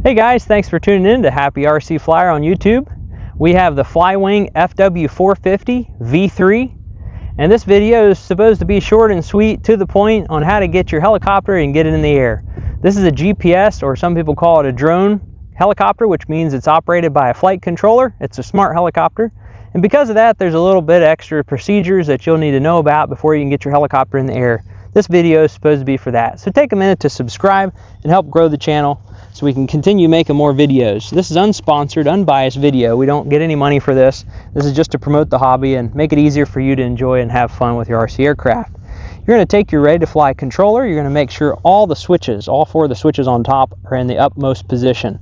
Hey guys, thanks for tuning in to Happy RC Flyer on YouTube. We have the FLYWING FW450 V3, and this video is supposed to be short and sweet, to the point, on how to get your helicopter and get it in the air. This is a GPS, or some people call it a drone helicopter, which means it's operated by a flight controller. It's a smart helicopter, and because of that, there's a little bit extra procedures that you'll need to know about before you can get your helicopter in the air. This video is supposed to be for that, so take a minute to subscribe and help grow the channel so we can continue making more videos. This is unsponsored, unbiased video. We don't get any money for this. This is just to promote the hobby and make it easier for you to enjoy and have fun with your RC aircraft. You're going to take your ready to fly controller. You're going to make sure all the switches, all four of the switches on top, are in the upmost position.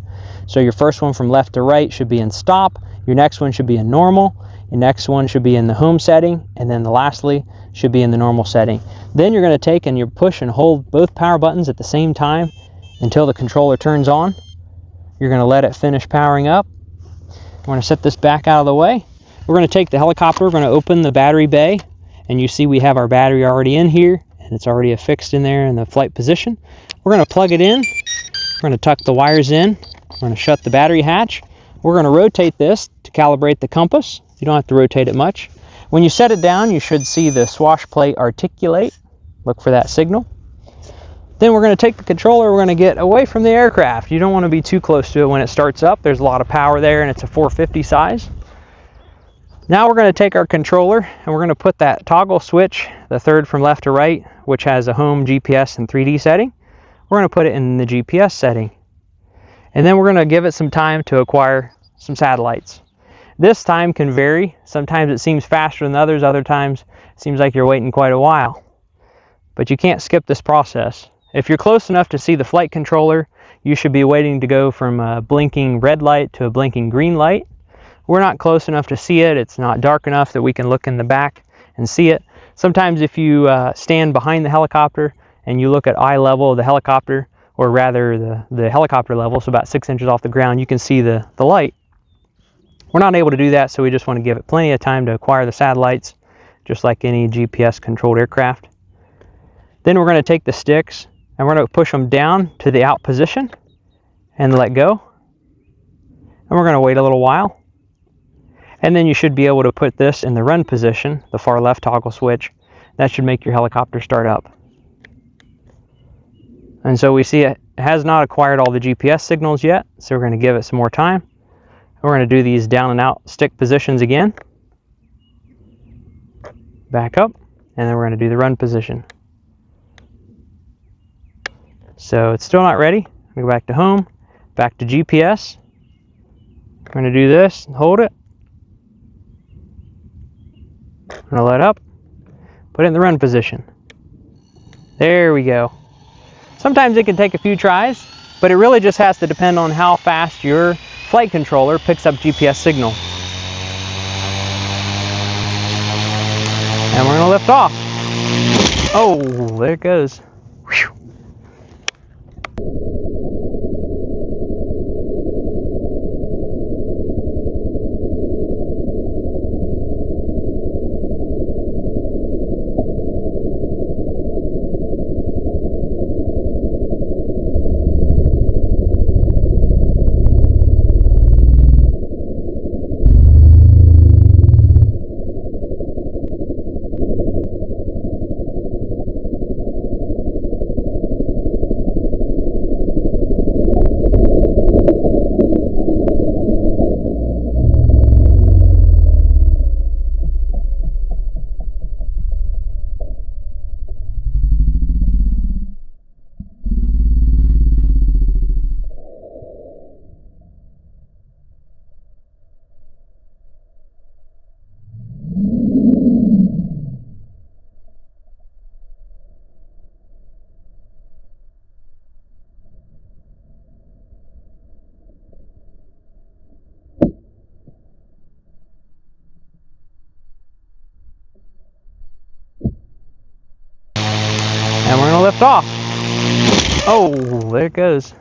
So your first one from left to right should be in stop. Your next one should be in normal. Your next one should be in the home setting, and then lastly should be in the normal setting. Then you're going to take and you push and hold both power buttons at the same time until the controller turns on. You're going to let it finish powering up. We're going to set this back out of the way. We're going to take the helicopter, we're going to open the battery bay, and you see we have our battery already in here, and it's already affixed in there in the flight position. We're going to plug it in. We're going to tuck the wires in. We're going to shut the battery hatch. We're going to rotate this to calibrate the compass. You don't have to rotate it much. When you set it down, you should see the swash plate articulate. Look for that signal. Then we're going to take the controller, we're going to get away from the aircraft. You don't want to be too close to it when it starts up. There's a lot of power there, and it's a 450 size. Now we're going to take our controller and we're going to put that toggle switch, the third from left to right, which has a home, GPS, and 3D setting. We're going to put it in the GPS setting. And then we're going to give it some time to acquire some satellites. This time can vary. Sometimes it seems faster than others. Other times it seems like you're waiting quite a while. But you can't skip this process. If you're close enough to see the flight controller, you should be waiting to go from a blinking red light to a blinking green light. We're not close enough to see it. It's not dark enough that we can look in the back and see it. Sometimes if you stand behind the helicopter and you look at eye level of the helicopter, or rather the helicopter level, so about 6 inches off the ground, you can see the light. We're not able to do that, so we just want to give it plenty of time to acquire the satellites, just like any GPS controlled aircraft. Then we're going to take the sticks and we're going to push them down to the out position and let go. And we're going to wait a little while. And then you should be able to put this in the run position, the far left toggle switch. That should make your helicopter start up. And so we see it has not acquired all the GPS signals yet, so we're going to give it some more time. We're going to do these down and out stick positions again. Back up, and then we're going to do the run position. So it's still not ready. We go back to home, back to GPS. We're going to do this and hold it. I'm going to let up, put it in the run position. There we go. Sometimes it can take a few tries, but it really just has to depend on how fast your flight controller picks up GPS signal. And we're going to lift off. Oh, there it goes. Whew. And we're going to lift off. Oh, there it goes.